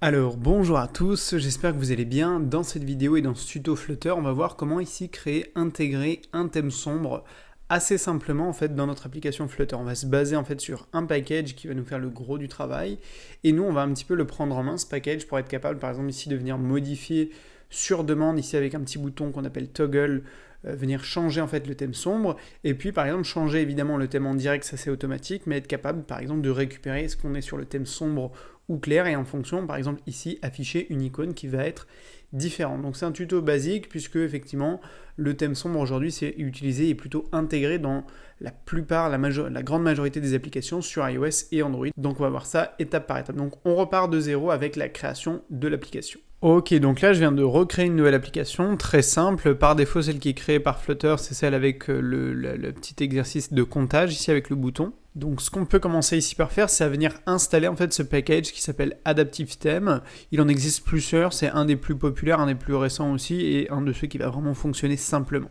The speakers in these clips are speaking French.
Alors bonjour à tous, j'espère que vous allez bien. Dans cette vidéo et dans ce tuto Flutter, on va voir comment ici créer, intégrer un thème sombre assez simplement en fait dans notre application Flutter. On va se baser en fait sur un package qui va nous faire le gros du travail et nous on va un petit peu le prendre en main ce package pour être capable par exemple ici de venir modifier sur demande ici avec un petit bouton qu'on appelle toggle, venir changer en fait le thème sombre et puis par exemple changer évidemment le thème en direct, ça c'est automatique, mais être capable par exemple de récupérer ce qu'on est sur le thème sombre ou clair et en fonction par exemple ici afficher une icône qui va être différente. Donc c'est un tuto basique puisque effectivement le thème sombre aujourd'hui c'est utilisé et plutôt intégré dans la plupart, la grande majorité des applications sur iOS et Android. Donc on va voir ça étape par étape. Donc on repart de zéro avec la création de l'application. Ok, donc là je viens de recréer une nouvelle application, très simple. Par défaut, celle qui est créée par Flutter, c'est celle avec le petit exercice de comptage, ici avec le bouton. Donc ce qu'on peut commencer ici par faire, c'est à venir installer en fait ce package qui s'appelle Adaptive Theme. Il en existe plusieurs, c'est un des plus populaires, un des plus récents aussi, et un de ceux qui va vraiment fonctionner simplement.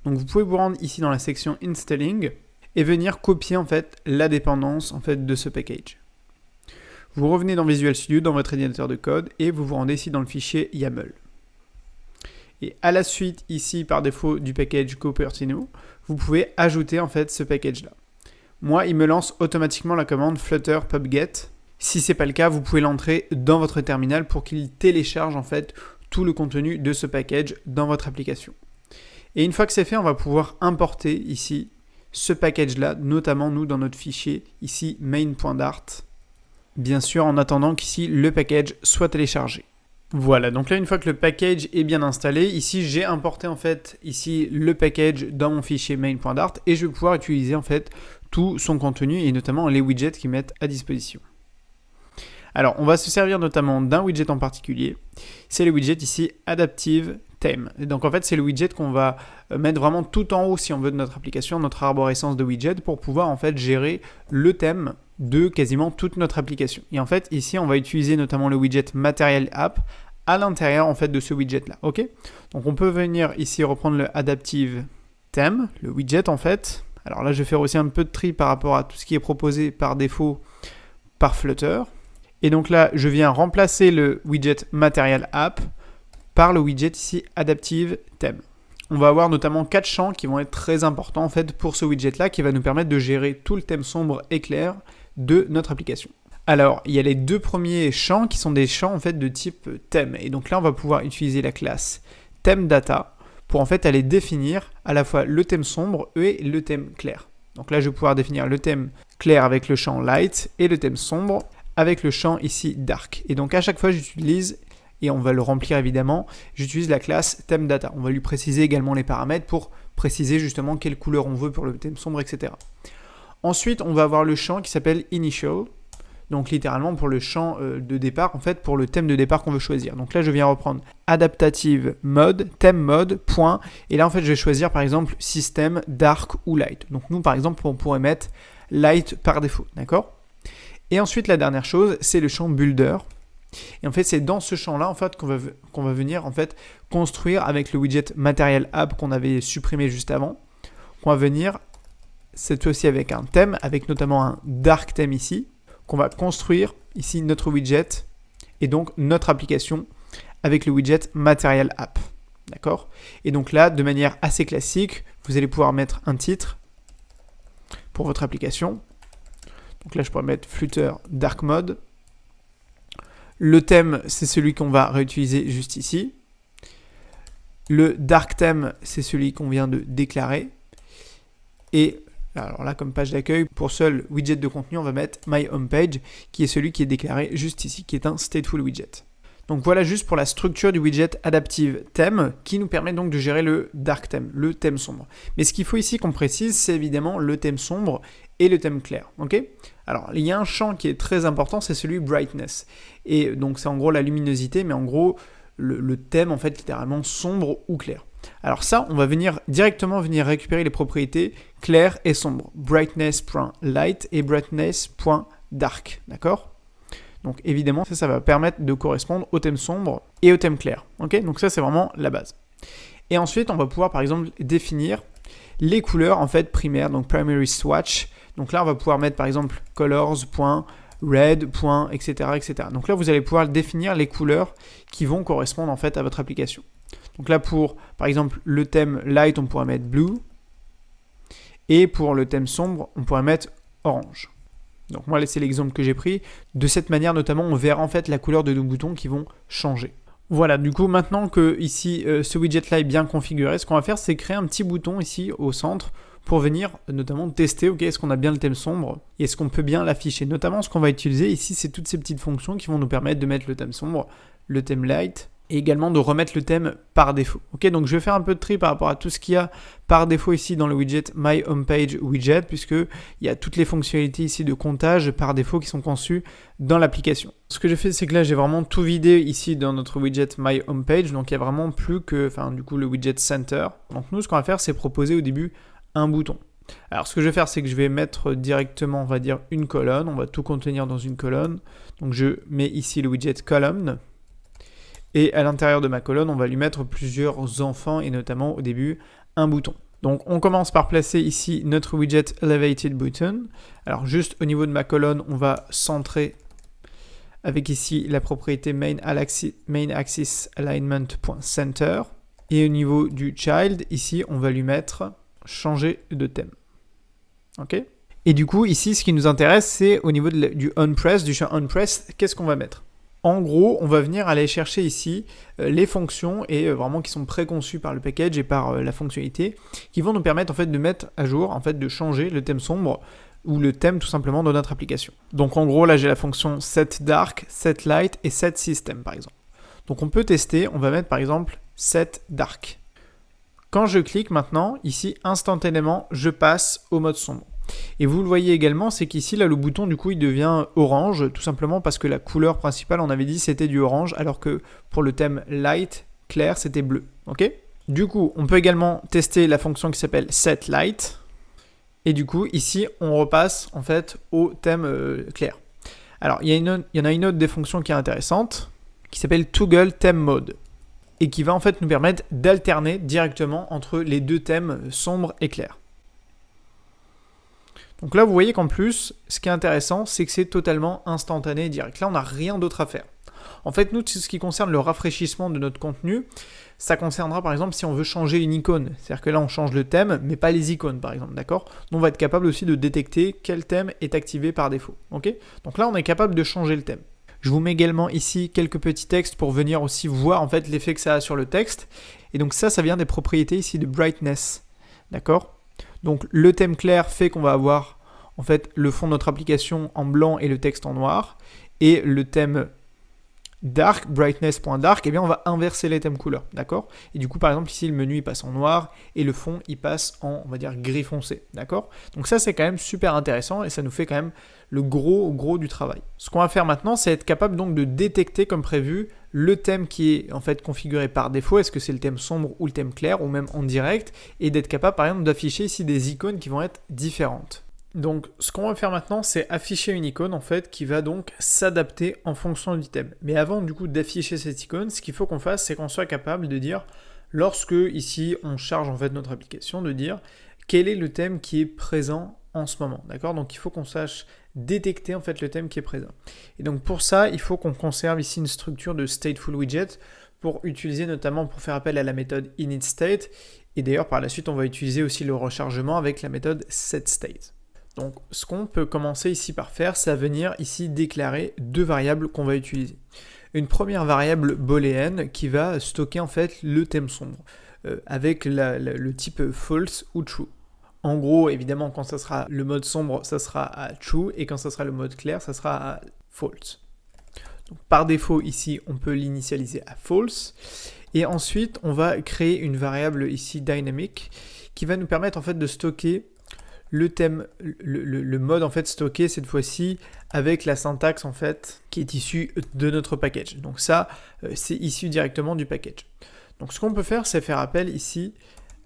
Donc vous pouvez vous rendre ici dans la section Installing, et venir copier en fait la dépendance en fait de ce package. Vous revenez dans Visual Studio, dans votre éditeur de code, et vous vous rendez ici dans le fichier YAML. Et à la suite, ici, par défaut du package Cupertino, vous pouvez ajouter en fait ce package-là. Moi, il me lance automatiquement la commande flutter pubget. Si ce n'est pas le cas, vous pouvez l'entrer dans votre terminal pour qu'il télécharge en fait tout le contenu de ce package dans votre application. Et une fois que c'est fait, on va pouvoir importer ici ce package-là, notamment nous dans notre fichier ici main.dart. Bien sûr, en attendant qu'ici, le package soit téléchargé. Voilà, donc là, une fois que le package est bien installé, ici, j'ai importé en fait ici le package dans mon fichier main.dart et je vais pouvoir utiliser en fait tout son contenu et notamment les widgets qu'ils mettent à disposition. Alors, on va se servir notamment d'un widget en particulier. C'est le widget ici Adaptive Theme. Et donc en fait, c'est le widget qu'on va mettre vraiment tout en haut si on veut de notre application, notre arborescence de widgets pour pouvoir en fait gérer le thème de quasiment toute notre application. Et en fait, ici, on va utiliser notamment le widget Material App à l'intérieur en fait de ce widget-là. Ok ? Donc on peut venir ici reprendre le Adaptive Theme, le widget en fait. Alors là, je vais faire aussi un peu de tri par rapport à tout ce qui est proposé par défaut par Flutter. Et donc là, je viens remplacer le widget Material App par le widget ici Adaptive Theme. On va avoir notamment 4 champs qui vont être très importants en fait pour ce widget-là qui va nous permettre de gérer tout le thème sombre et clair de notre application. Alors, il y a les deux premiers champs qui sont des champs en fait de type thème. Et donc là, on va pouvoir utiliser la classe ThemeData pour en fait aller définir à la fois le thème sombre et le thème clair. Donc là, je vais pouvoir définir le thème clair avec le champ light et le thème sombre avec le champ ici dark. Et donc à chaque fois, j'utilise, et on va le remplir évidemment, j'utilise la classe ThemeData. On va lui préciser également les paramètres pour préciser justement quelle couleur on veut pour le thème sombre, etc. Ensuite, on va avoir le champ qui s'appelle Initial, donc littéralement pour le champ de départ, en fait pour le thème de départ qu'on veut choisir. Donc là, je viens reprendre Adaptative Mode, Theme Mode, point, et là en fait je vais choisir par exemple System, Dark ou Light. Donc nous par exemple, on pourrait mettre Light par défaut, d'accord ? Et ensuite, la dernière chose, c'est le champ Builder. Et en fait, c'est dans ce champ-là en fait, qu'on va venir en fait, construire avec le widget Material App qu'on avait supprimé juste avant, qu'on va venir cette fois-ci avec un thème, avec notamment un dark theme ici, qu'on va construire ici notre widget et donc notre application avec le widget Material App. D'accord ? Et donc là, de manière assez classique, vous allez pouvoir mettre un titre pour votre application. Donc là, je pourrais mettre Flutter Dark Mode. Le thème, c'est celui qu'on va réutiliser juste ici. Le dark theme, c'est celui qu'on vient de déclarer. Et alors là, comme page d'accueil, pour seul widget de contenu, on va mettre My Home Page, qui est celui qui est déclaré juste ici, qui est un stateful widget. Donc voilà juste pour la structure du widget Adaptive Theme, qui nous permet donc de gérer le dark theme, le thème sombre. Mais ce qu'il faut ici qu'on précise, c'est évidemment le thème sombre et le thème clair. Ok ? Alors, il y a un champ qui est très important, c'est celui Brightness. Et donc c'est en gros la luminosité, mais en gros le thème en fait littéralement sombre ou clair. Alors ça, on va directement venir récupérer les propriétés clair et sombre. Brightness.light et brightness.dark, d'accord ? Donc évidemment, ça va permettre de correspondre au thème sombre et au thème clair. Ok ? Donc ça, c'est vraiment la base. Et ensuite, on va pouvoir par exemple définir les couleurs en fait primaires, donc primary swatch. Donc là, on va pouvoir mettre par exemple colors. red, point, etc., etc. Donc là, vous allez pouvoir définir les couleurs qui vont correspondre en fait à votre application. Donc là, pour, par exemple, le thème light, on pourrait mettre blue. Et pour le thème sombre, on pourrait mettre orange. Donc moi, c'est l'exemple que j'ai pris. De cette manière, notamment, on verra en fait la couleur de nos boutons qui vont changer. Voilà, du coup, maintenant que ici, ce widget-là est bien configuré, ce qu'on va faire, c'est créer un petit bouton ici au centre pour venir notamment tester, ok, est-ce qu'on a bien le thème sombre et est-ce qu'on peut bien l'afficher. Notamment, ce qu'on va utiliser ici, c'est toutes ces petites fonctions qui vont nous permettre de mettre le thème sombre, le thème light, et également de remettre le thème par défaut. Ok, donc je vais faire un peu de tri par rapport à tout ce qu'il y a par défaut ici dans le widget My Homepage Widget, puisqu'il y a toutes les fonctionnalités ici de comptage par défaut qui sont conçues dans l'application. Ce que j'ai fait, c'est que là, j'ai vraiment tout vidé ici dans notre widget My Homepage, donc il n'y a vraiment plus que, enfin, du coup, le widget Center. Donc nous, ce qu'on va faire, c'est proposer au début un bouton. Alors, ce que je vais faire, c'est que je vais mettre directement, on va dire, une colonne. On va tout contenir dans une colonne. Donc, je mets ici le widget Column. Et à l'intérieur de ma colonne, on va lui mettre plusieurs enfants et notamment au début, un bouton. Donc, on commence par placer ici notre widget Elevated Button. Alors, juste au niveau de ma colonne, on va centrer avec ici la propriété main axis alignment.center. Et au niveau du child, ici, on va lui mettre changer de thème. Ok ? Et du coup, ici, ce qui nous intéresse, c'est au niveau du onPress, du champ onPress, qu'est-ce qu'on va mettre ? En gros, on va venir aller chercher ici les fonctions et vraiment qui sont préconçues par le package et par la fonctionnalité, qui vont nous permettre en fait de mettre à jour, en fait de changer le thème sombre ou le thème tout simplement de notre application. Donc en gros, là j'ai la fonction setDark, setLight et setSystem par exemple. Donc on peut tester, on va mettre par exemple setDark. Quand je clique maintenant, ici, instantanément, je passe au mode sombre. Et vous le voyez également, c'est qu'ici, là, le bouton, du coup, il devient orange, tout simplement parce que la couleur principale, on avait dit, c'était du orange, alors que pour le thème light, clair, c'était bleu. Ok ? Du coup, on peut également tester la fonction qui s'appelle setLight. Et du coup, ici, on repasse, en fait, au thème clair. Alors, il y en a une autre des fonctions qui est intéressante, qui s'appelle Toggle Theme Mode, et qui va en fait nous permettre d'alterner directement entre les deux thèmes sombres et clairs. Donc là, vous voyez qu'en plus, ce qui est intéressant, c'est que c'est totalement instantané et direct. Là, on n'a rien d'autre à faire. En fait, nous, tout ce qui concerne le rafraîchissement de notre contenu, ça concernera par exemple si on veut changer une icône. C'est-à-dire que là, on change le thème, mais pas les icônes par exemple, d'accord ? Donc on va être capable aussi de détecter quel thème est activé par défaut. Ok ? Donc là, on est capable de changer le thème. Je vous mets également ici quelques petits textes pour venir aussi voir en fait l'effet que ça a sur le texte. Et donc ça vient des propriétés ici de brightness. D'accord ? Donc le thème clair fait qu'on va avoir en fait le fond de notre application en blanc et le texte en noir. Et le thème dark, brightness.dark, eh bien on va inverser les thèmes couleurs, d'accord ? Et du coup, par exemple, ici, le menu il passe en noir et le fond il passe en, on va dire, gris foncé, d'accord ? Donc ça, c'est quand même super intéressant et ça nous fait quand même le gros du travail. Ce qu'on va faire maintenant, c'est être capable donc de détecter comme prévu le thème qui est en fait configuré par défaut, est-ce que c'est le thème sombre ou le thème clair, ou même en direct, et d'être capable par exemple d'afficher ici des icônes qui vont être différentes. Donc ce qu'on va faire maintenant, c'est afficher une icône en fait qui va donc s'adapter en fonction du thème. Mais avant du coup d'afficher cette icône, ce qu'il faut qu'on fasse, c'est qu'on soit capable de dire, lorsque ici on charge en fait notre application, de dire quel est le thème qui est présent en ce moment, d'accord ? Donc il faut qu'on sache détecter en fait le thème qui est présent. Et donc pour ça, il faut qu'on conserve ici une structure de stateful widget pour utiliser notamment pour faire appel à la méthode initState. Et d'ailleurs par la suite, on va utiliser aussi le rechargement avec la méthode setState. Donc ce qu'on peut commencer ici par faire, c'est à venir ici déclarer deux variables qu'on va utiliser. Une première variable booléenne qui va stocker en fait le thème sombre avec le type false ou true. En gros, évidemment, quand ça sera le mode sombre, ça sera à true, et quand ça sera le mode clair, ça sera à false. Donc, par défaut, ici, on peut l'initialiser à false. Et ensuite, on va créer une variable ici dynamic qui va nous permettre en fait de stocker le thème, le mode en fait stocké cette fois-ci avec la syntaxe en fait qui est issue de notre package. Donc ça, c'est issu directement du package. Donc ce qu'on peut faire, c'est faire appel ici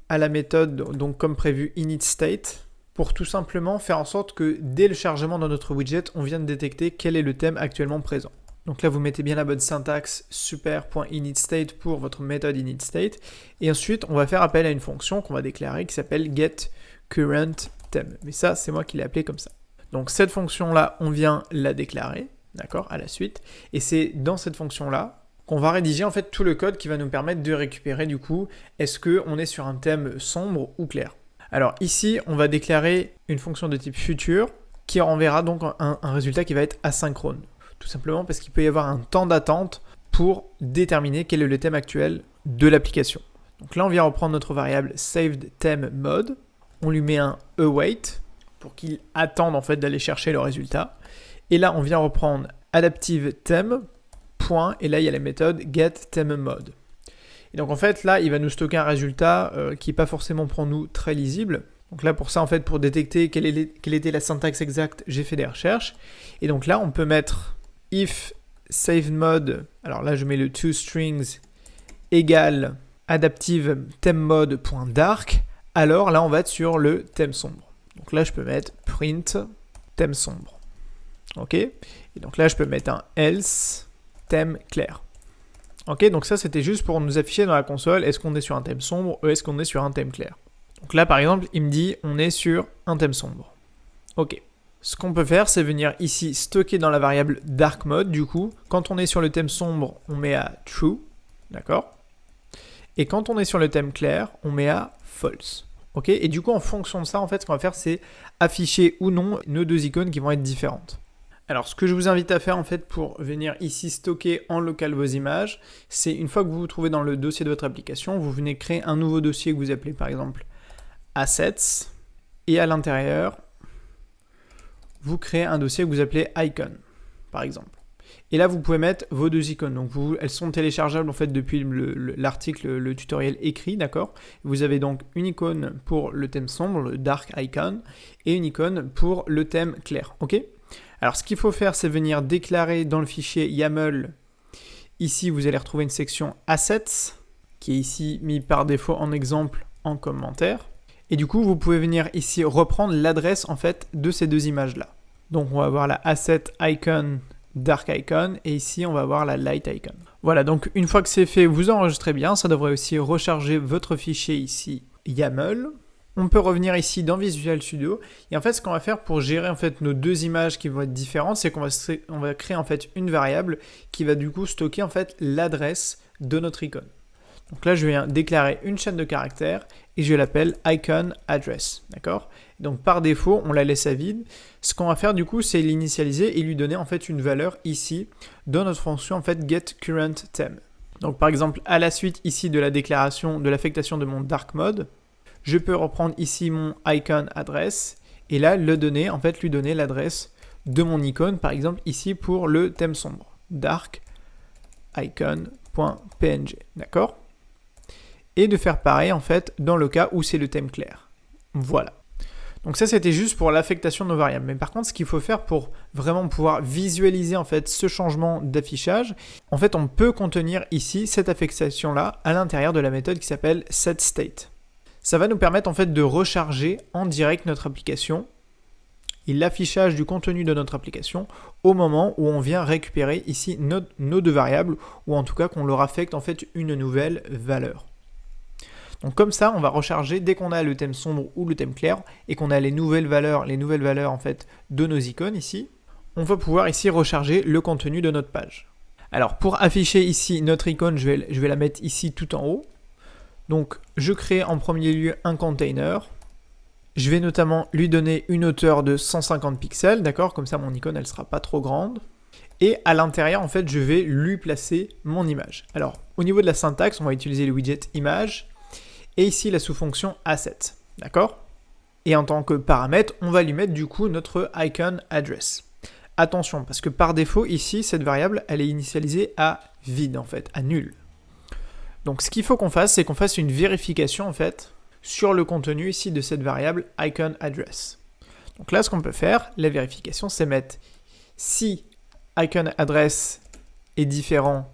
à la méthode, donc comme prévu initState, pour tout simplement faire en sorte que dès le chargement dans notre widget, on vient de détecter quel est le thème actuellement présent. Donc là, vous mettez bien la bonne syntaxe super.initState pour votre méthode initState. Et ensuite, on va faire appel à une fonction qu'on va déclarer qui s'appelle getCurrentTheme. Mais ça, c'est moi qui l'ai appelé comme ça. Donc cette fonction-là, on vient la déclarer, d'accord, à la suite. Et c'est dans cette fonction-là qu'on va rédiger en fait tout le code qui va nous permettre de récupérer du coup, est-ce qu'on est sur un thème sombre ou clair. Alors ici, on va déclarer une fonction de type futur qui renverra donc un résultat qui va être asynchrone. Tout simplement parce qu'il peut y avoir un temps d'attente pour déterminer quel est le thème actuel de l'application. Donc là, on vient reprendre notre variable SavedThemeMode. On lui met un await pour qu'il attende en fait d'aller chercher le résultat. Et là, on vient reprendre AdaptiveTheme, point, et là, il y a la méthode getThemeMode. Et donc en fait, là, il va nous stocker un résultat qui n'est pas forcément pour nous très lisible. Donc là, pour ça, en fait, pour détecter quelle était la syntaxe exacte, j'ai fait des recherches. Et donc là, on peut mettre if SavedMode, alors là, je mets le toStrings égale AdaptiveThemeMode.dark. Alors là, on va être sur le thème sombre. Donc là, je peux mettre print thème sombre. Ok. Et donc là, je peux mettre un else thème clair. Ok, donc ça, c'était juste pour nous afficher dans la console, est-ce qu'on est sur un thème sombre ou est-ce qu'on est sur un thème clair. Donc là, par exemple, il me dit, on est sur un thème sombre. Ok. Ce qu'on peut faire, c'est venir ici stocker dans la variable dark mode, du coup. Quand on est sur le thème sombre, on met à true. D'accord. Et quand on est sur le thème clair, on met à false. Ok. Et du coup, en fonction de ça, en fait, ce qu'on va faire, c'est afficher ou non nos deux icônes qui vont être différentes. Alors, ce que je vous invite à faire, en fait, pour venir ici stocker en local vos images, c'est une fois que vous vous trouvez dans le dossier de votre application, vous venez créer un nouveau dossier que vous appelez, par exemple, Assets. Et à l'intérieur, vous créez un dossier que vous appelez Icon, par exemple. Et là, vous pouvez mettre vos deux icônes. Donc, elles sont téléchargeables en fait depuis l'article, le tutoriel écrit, d'accord. Vous avez donc une icône pour le thème sombre, le dark icon, et une icône pour le thème clair, ok. Alors, ce qu'il faut faire, c'est venir déclarer dans le fichier YAML. Ici, vous allez retrouver une section Assets, qui est ici mis par défaut en exemple en commentaire. Et du coup, vous pouvez venir ici reprendre l'adresse en fait de ces deux images-là. Donc, on va avoir la Asset Icon, Dark Icon, et ici, on va avoir la Light Icon. Voilà, donc une fois que c'est fait, vous enregistrez bien. Ça devrait aussi recharger votre fichier ici YAML. On peut revenir ici dans Visual Studio. Et en fait, ce qu'on va faire pour gérer en fait nos deux images qui vont être différentes, c'est qu'on va créer en fait une variable qui va du coup stocker en fait l'adresse de notre icône. Donc là, je viens déclarer une chaîne de caractères et je l'appelle icon address, d'accord? Donc par défaut, on la laisse à vide. Ce qu'on va faire du coup, c'est l'initialiser et lui donner en fait une valeur ici dans notre fonction en fait getCurrentTheme. Donc par exemple, à la suite ici de la déclaration de l'affectation de mon dark mode, je peux reprendre ici mon icon address et là lui donner l'adresse de mon icône, par exemple ici pour le thème sombre, dark icon.png, d'accord? Et de faire pareil en fait dans le cas où c'est le thème clair. Voilà. Donc ça c'était juste pour l'affectation de nos variables. Mais par contre ce qu'il faut faire pour vraiment pouvoir visualiser en fait ce changement d'affichage, en fait on peut contenir ici cette affectation là à l'intérieur de la méthode qui s'appelle setState. Ça va nous permettre en fait de recharger en direct notre application et l'affichage du contenu de notre application au moment où on vient récupérer ici nos deux variables ou en tout cas qu'on leur affecte en fait une nouvelle valeur. Donc comme ça, on va recharger dès qu'on a le thème sombre ou le thème clair et qu'on a les nouvelles valeurs en fait de nos icônes ici, on va pouvoir ici recharger le contenu de notre page. Alors pour afficher ici notre icône, je vais la mettre ici tout en haut. Donc je crée en premier lieu un container. Je vais notamment lui donner une hauteur de 150 pixels, d'accord? Comme ça mon icône elle sera pas trop grande. Et à l'intérieur en fait je vais lui placer mon image. Alors au niveau de la syntaxe, on va utiliser le widget image. Et ici la sous-fonction asset, d'accord? Et en tant que paramètre, on va lui mettre du coup notre icon address. Attention, parce que par défaut ici, cette variable, elle est initialisée à vide en fait, à nul. Donc ce qu'il faut qu'on fasse, c'est qu'on fasse une vérification en fait sur le contenu ici de cette variable icon address. Donc là, ce qu'on peut faire, la vérification, c'est mettre si icon address est différent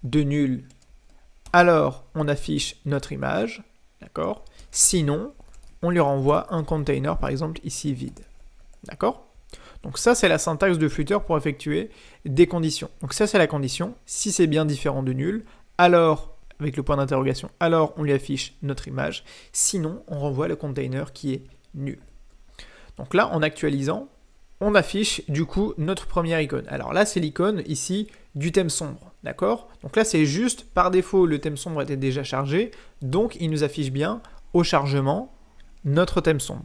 de nul, alors on affiche notre image, d'accord? Sinon, on lui renvoie un container, par exemple, ici vide, d'accord? Donc ça, c'est la syntaxe de Flutter pour effectuer des conditions. Donc ça, c'est la condition. Si c'est bien différent de nul, alors, avec le point d'interrogation, alors on lui affiche notre image. Sinon, on renvoie le container qui est nul. Donc là, en actualisant, on affiche du coup notre première icône. Alors là, c'est l'icône ici du thème sombre, d'accord? Donc là, c'est juste, par défaut, le thème sombre était déjà chargé, donc il nous affiche bien au chargement notre thème sombre.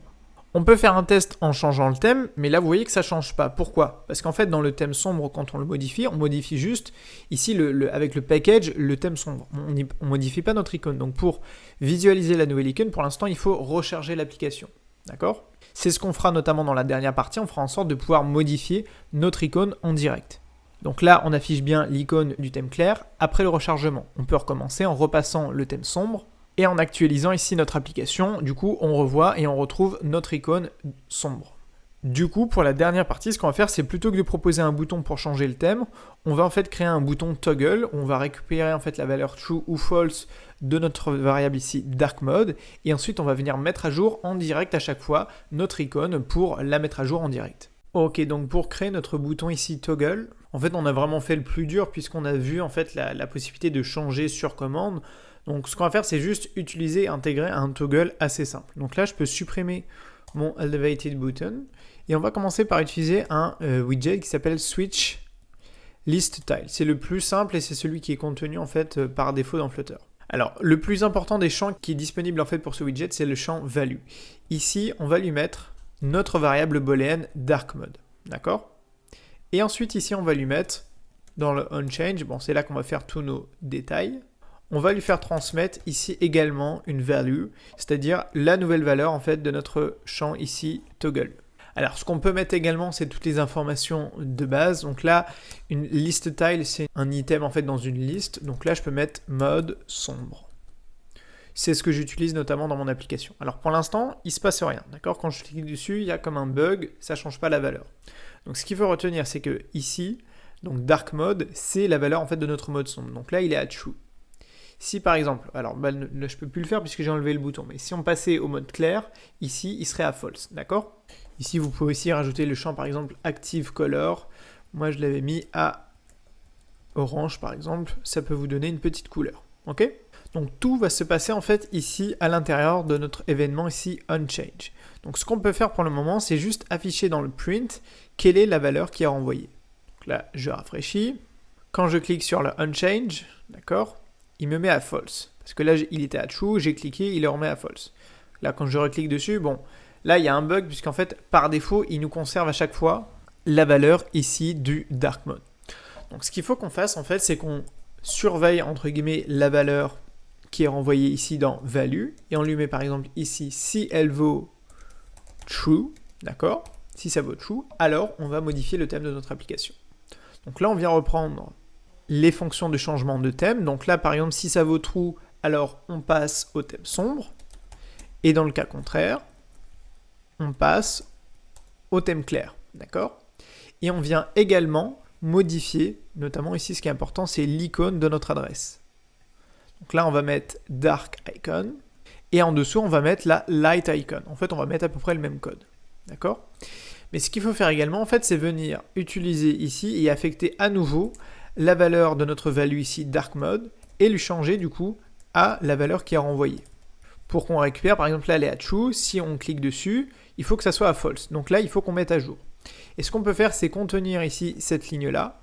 On peut faire un test en changeant le thème, mais là, vous voyez que ça ne change pas. Pourquoi? Parce qu'en fait, dans le thème sombre, quand on le modifie, on modifie juste, ici, avec le package, le thème sombre. On ne modifie pas notre icône. Donc, pour visualiser la nouvelle icône, pour l'instant, il faut recharger l'application. D'accord? C'est ce qu'on fera notamment dans la dernière partie. On fera en sorte de pouvoir modifier notre icône en direct. Donc là, on affiche bien l'icône du thème clair. Après le rechargement, on peut recommencer en repassant le thème sombre. Et en actualisant ici notre application, du coup, on revoit et on retrouve notre icône sombre. Du coup, pour la dernière partie, ce qu'on va faire, c'est plutôt que de proposer un bouton pour changer le thème, on va en fait créer un bouton toggle. On va récupérer en fait la valeur true ou false de notre variable ici dark mode. Et ensuite, on va venir mettre à jour en direct à chaque fois notre icône pour la mettre à jour en direct. Ok, donc pour créer notre bouton ici toggle, en fait, on a vraiment fait le plus dur puisqu'on a vu en fait la possibilité de changer sur commande. Donc ce qu'on va faire, c'est juste utiliser et intégrer un toggle assez simple. Donc là, je peux supprimer mon elevated button et on va commencer par utiliser un widget qui s'appelle switch list tile. C'est le plus simple et c'est celui qui est contenu en fait par défaut dans Flutter. Alors, le plus important des champs qui est disponible en fait pour ce widget, c'est le champ value. Ici, on va lui mettre notre variable booléenne dark mode, d'accord? Et ensuite, ici, on va lui mettre dans le onChange, bon, c'est là qu'on va faire tous nos détails. On va lui faire transmettre ici également une value, c'est-à-dire la nouvelle valeur en fait de notre champ ici toggle. Alors ce qu'on peut mettre également, c'est toutes les informations de base. Donc là, une list tile, c'est un item en fait dans une liste. Donc là, je peux mettre mode sombre. C'est ce que j'utilise notamment dans mon application. Alors pour l'instant, il ne se passe rien, d'accord? Quand je clique dessus, il y a comme un bug, ça ne change pas la valeur. Donc ce qu'il faut retenir, c'est que ici, donc dark mode, c'est la valeur en fait de notre mode sombre. Donc là, il est à true. Si par exemple, alors là, je ne peux plus le faire puisque j'ai enlevé le bouton, mais si on passait au mode clair, ici, il serait à false, d'accord? Ici, vous pouvez aussi rajouter le champ, par exemple, active color. Moi, je l'avais mis à orange, par exemple. Ça peut vous donner une petite couleur, ok? Donc, tout va se passer, en fait, ici, à l'intérieur de notre événement, ici, onChange. Donc, ce qu'on peut faire pour le moment, c'est juste afficher dans le print quelle est la valeur qui est renvoyée. Donc là, je rafraîchis. Quand je clique sur le onChange, d'accord, il me met à false. Parce que là, il était à true, j'ai cliqué, il le remet à false. Là, quand je reclique dessus, bon, là, il y a un bug, puisqu'en fait, par défaut, il nous conserve à chaque fois la valeur ici du dark mode. Donc, ce qu'il faut qu'on fasse, en fait, c'est qu'on surveille, entre guillemets, la valeur qui est renvoyée ici dans value, et on lui met, par exemple, ici, si elle vaut true, d'accord? Si ça vaut true, alors on va modifier le thème de notre application. Donc là, on vient reprendre les fonctions de changement de thème. Donc là, par exemple, si ça vaut true, alors on passe au thème sombre. Et dans le cas contraire, on passe au thème clair. D'accord? Et on vient également modifier, notamment ici, ce qui est important, c'est l'icône de notre adresse. Donc là, on va mettre dark icon. Et en dessous, on va mettre la light icon. En fait, on va mettre à peu près le même code. D'accord? Mais ce qu'il faut faire également, en fait, c'est venir utiliser ici et affecter à nouveau la valeur de notre value ici, dark mode, et lui changer du coup à la valeur qui est renvoyée. Pour qu'on récupère, par exemple là elle est à true, si on clique dessus, il faut que ça soit à false. Donc là, il faut qu'on mette à jour. Et ce qu'on peut faire, c'est contenir ici cette ligne-là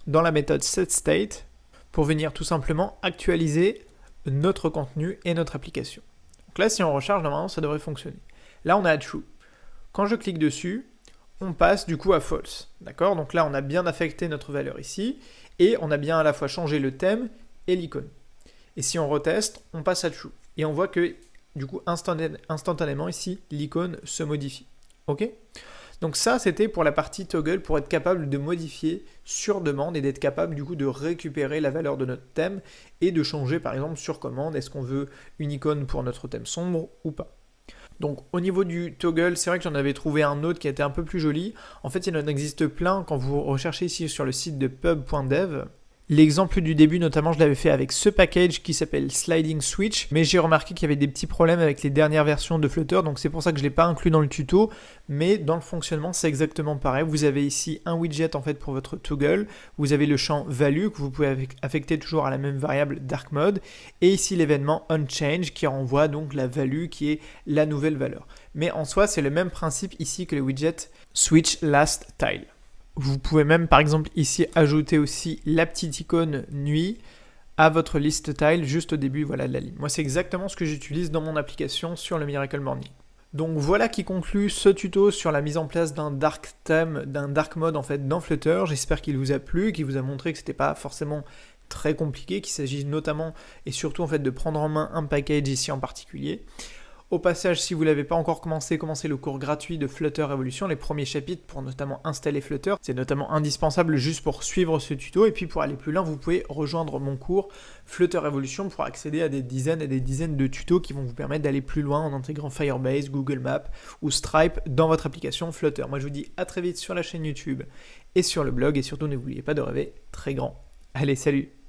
dans la méthode setState pour venir tout simplement actualiser notre contenu et notre application. Donc là, si on recharge, normalement, ça devrait fonctionner. Là, on est à true. Quand je clique dessus, on passe du coup à false, d'accord? Donc là, on a bien affecté notre valeur ici, et on a bien à la fois changé le thème et l'icône. Et si on reteste, on passe à true. Et on voit que, du coup, instantanément ici, l'icône se modifie, ok? Donc ça, c'était pour la partie toggle, pour être capable de modifier sur demande et d'être capable, du coup, de récupérer la valeur de notre thème et de changer, par exemple, sur commande, est-ce qu'on veut une icône pour notre thème sombre ou pas. Donc au niveau du toggle, c'est vrai que j'en avais trouvé un autre qui était un peu plus joli. En fait, il en existe plein quand vous recherchez ici sur le site de pub.dev. L'exemple du début, notamment, je l'avais fait avec ce package qui s'appelle Sliding Switch, mais j'ai remarqué qu'il y avait des petits problèmes avec les dernières versions de Flutter, donc c'est pour ça que je ne l'ai pas inclus dans le tuto, mais dans le fonctionnement, c'est exactement pareil. Vous avez ici un widget en fait pour votre toggle, vous avez le champ value que vous pouvez affecter toujours à la même variable dark mode, et ici l'événement onChange qui renvoie donc la value qui est la nouvelle valeur. Mais en soi, c'est le même principe ici que le widget Switch Last Tile. Vous pouvez même par exemple ici ajouter aussi la petite icône nuit à votre liste tile juste au début de la ligne. Moi c'est exactement ce que j'utilise dans mon application sur le Miracle Morning. Donc voilà qui conclut ce tuto sur la mise en place d'un dark theme, d'un dark mode en fait dans Flutter. J'espère qu'il vous a plu, qu'il vous a montré que c'était pas forcément très compliqué, qu'il s'agit notamment et surtout en fait de prendre en main un package ici en particulier. Au passage, si vous ne l'avez pas encore commencé le cours gratuit de Flutter Evolution, les premiers chapitres pour notamment installer Flutter. C'est notamment indispensable juste pour suivre ce tuto. Et puis pour aller plus loin, vous pouvez rejoindre mon cours Flutter Evolution pour accéder à des dizaines et des dizaines de tutos qui vont vous permettre d'aller plus loin en intégrant Firebase, Google Maps ou Stripe dans votre application Flutter. Moi, je vous dis à très vite sur la chaîne YouTube et sur le blog. Et surtout, n'oubliez pas de rêver très grand. Allez, salut!